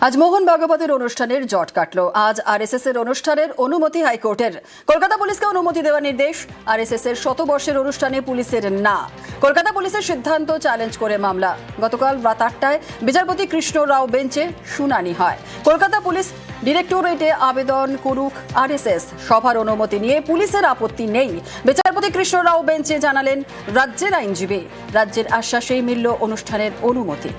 আজ মোহন ভাগবতের অনুষ্ঠানের জট কাটল। আজ আরএসএস এর অনুষ্ঠানের অনুমতি হাইকোর্টের। কলকাতা পুলিশকে অনুমতি দেওয়ার নির্দেশ। আরএসএস এর শতবর্ষের অনুষ্ঠানে পুলিশের না। কলকাতা পুলিশের সিদ্ধান্ত চ্যালেঞ্জ করে মামলা। গতকাল রাত 8টায় বিচারপতি কৃষ্ণ রাও বেঞ্চে শুনানি হয়। কলকাতা পুলিশ ডিরেক্টরেটে আবেদন করুক আরএসএস। সভার অনুমতি নিয়ে পুলিশের আপত্তি নেই। বিচারপতি কৃষ্ণ রাও বেঞ্চে জানালেন রাজ্যের আইনজীবী। রাজ্যের আশ্বাসেই মিলল অনুষ্ঠানের অনুমতি।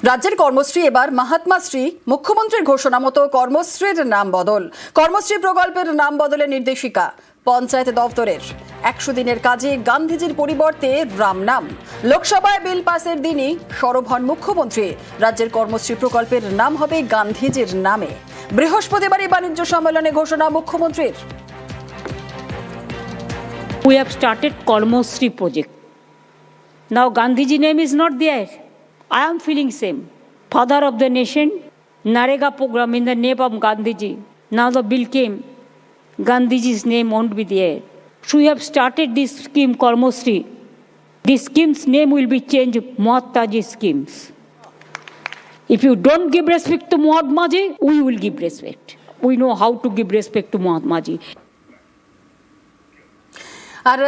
রাজ্যের কর্মশ্রী এবার মহাত্মাশ্রী। মুখ্যমন্ত্রীর ঘোষণা মতো কর্মশ্রীর নাম বদল। কর্মশ্রী প্রকল্পের নাম বদলের নির্দেশিকা পঞ্চায়েত দপ্তরের। 100 দিনের কাজে গান্ধীজির পরিবর্তে রাম নাম। লোকসভায় বিল পাসের দিনই সরব হন মুখ্যমন্ত্রী। রাজ্যের কর্মশ্রী প্রকল্পের নাম হবে গান্ধীজির নামে। বৃহস্পতিবারই বাণিজ্য সম্মেলনে ঘোষণা মুখ্যমন্ত্রীর। We have started Karmosri project. Now Gandhiji name is not there. I am feeling same. Father of the nation, Narega program in the name of Gandhiji. Now the bill came. Gandhiji's name won't be there. So we have started this scheme Karmosri. This scheme's name will be changed Mahatmaji schemes. If you don't give respect to Mahatmaji, we will give respect. We know how to give respect to Mahatmaji. আর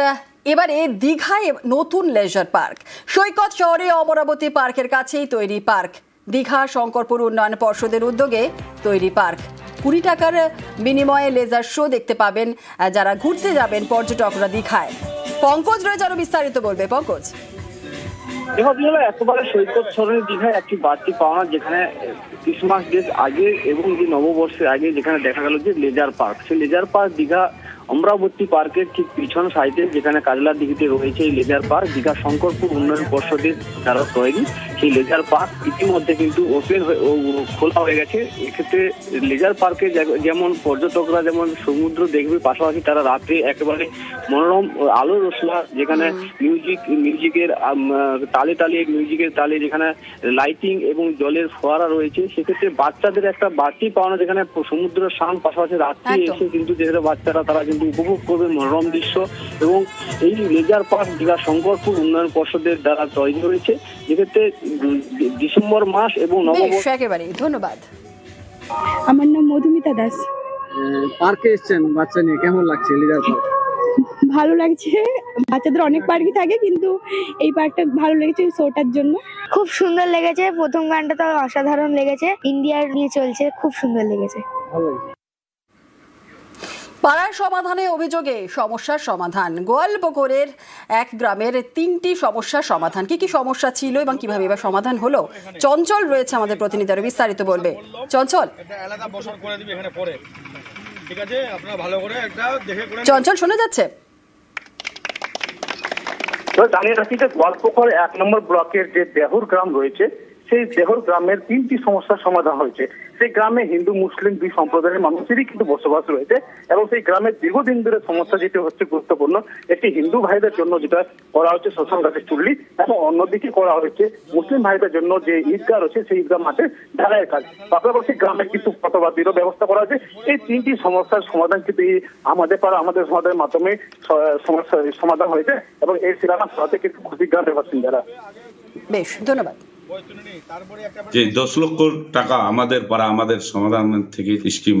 এবারে দীঘায় নতুন laser park. সৈকত শহরে অমরাবতী পার্কের কাছেই তৈরি park. Digha Shankarpur উন্নয়ন পর্ষদের উদ্যোগে তৈরি পার্ক। 20 টাকার বিনিময়ে লেজার শো দেখতে পাবেন যারা ঘুরতে যাবেন পর্যটকরা দীঘায়। পঙ্কজ রয়েছে আরো বিস্তারিত বলবে। পঙ্কজ, একেবারে সৈকত শহরের দীঘায় একটি বাড়তি পাওনা, যেখানে ক্রিসমাস ডে আগে এবং যে নববর্ষের আগে যেখানে দেখা গেল যে লেজার পার্ক, সেই লেজার পার্ক দীঘা অমরাবতী পার্কের ঠিক পিছন সাইডে যেখানে কাজলা দিঘিতে রয়েছে এই লেজার পার্ক। দীঘা শঙ্করপুর উন্নয়ন পর্ষদের দ্বারা তৈরি সেই লেজার পার্ক ইতিমধ্যে কিন্তু খোলা হয়ে গেছে। এক্ষেত্রে লেজার পার্কে যেমন পর্যটকরা যেমন সমুদ্র দেখবে, পাশাপাশি তারা রাতে একেবারে মনোরম আলো রোশনা, যেখানে মিউজিকের তালে যেখানে লাইটিং এবং জলের ফোয়ারা রয়েছে, সেক্ষেত্রে বাচ্চাদের একটা বাড়তি পাওনা, যেখানে সমুদ্র শান্ত, পাশাপাশি রাত্রি এসে কিন্তু যেখানে বাচ্চারা তারা কিন্তু উপভোগ করবে মনোরম দৃশ্য। এবং এই লেজার পার্ক দীঘা শঙ্করপুর উন্নয়ন পর্ষদের দ্বারা তৈরি হয়েছে, যেক্ষেত্রে ডিসেম্বর মাস এবং নববর্ষ। একেবারে ধন্যবাদ। আমার নাম মধুমিতা দাস। পার্কে এসেছেন বাচ্চা নিয়ে, কেমন লাগছে লেজার পার্ক? ভালো লাগছে। বাচ্চাদের অনেক পার্কই থাকে, কিন্তু এই পার্কটা ভালো লেগেছে শোটার জন্য। খুব সুন্দর লেগেছে। প্রথম গানটা তো অসাধারণ লেগেছে। ইন্ডিয়ার নিয়ে চলছে, খুব সুন্দর লেগেছে। পাড়ার সমাধানে অভিযোগে সমস্যার সমাধান। গোয়ালপুকুরের এক গ্রামের 3টি সমস্যার সমাধান। কি কি সমস্যা ছিল এবং কিভাবে এবার সমাধান হলো, চঞ্চল রয়েছে আমাদের প্রতিনিধি, আরো বিস্তারিত বলবে। চঞ্চল, চঞ্চল শোনা যাচ্ছে? জানিয়ে রাখি যে গোয়ালপুকুর 1 নম্বর ব্লকের যে দেহুর গ্রাম রয়েছে, সেই দেহুর গ্রামের 3টি সমস্যার সমাধান হয়েছে। সেই গ্রামে হিন্দু মুসলিম 2 সম্প্রদায়ের মানুষেরই কিন্তু বসবাস রয়েছে, এবং সেই গ্রামের দীর্ঘদিন ধরে সমস্যা যেটি হচ্ছে গুরুত্বপূর্ণ, একটি হিন্দু ভাইদের জন্য যেটা করা হচ্ছে শ্মশান ঘাটের চুল্লি, এবং অন্যদিকে করা হচ্ছে মুসলিম ভাইদের জন্য যে ঈদগাহ রয়েছে সেই ঈদগাহ মাঠে ঢালাইয়ের কাজ। পাশাপাশি গ্রামে কিন্তু ফটোবাদিরও ব্যবস্থা করা হয়েছে। এই 3টি সমস্যার সমাধান কিন্তু আমাদের সমাধানের মাধ্যমে সমস্যার সমাধান হয়েছে, এবং এই শিলান্যাস হতে কিন্তু খুশি গ্রামের বাসিন্দারা। বেশ, ধন্যবাদ। যে 10 লক্ষ টাকা আমাদের পাড়া আমাদের সমাধান থেকে স্কিম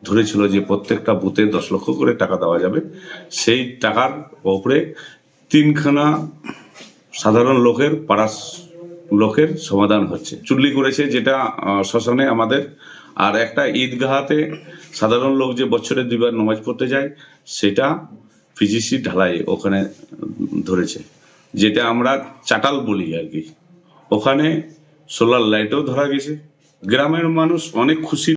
ধরেছিল যে প্রত্যেকটা বুথে 10 লক্ষ করে টাকা দেওয়া যাবে, সেই টাকার উপরে 3খানা সাধারণ লোকের পাড়া লোকের সমাধান হচ্ছে। চুল্লি করেছে যেটা শ্মশানে আমাদের, আর একটা ঈদগাহাতে সাধারণ লোক যে বছরে 2বার নামাজ পড়তে যায় সেটা পিজিসি ঢালাই ওখানে ধরেছে, যেটা আমরা চাটাল বলি আর কি। ওখানে সোলার লাইটও ধরা গেছে। গ্রামের মানুষ অনেক খুশি।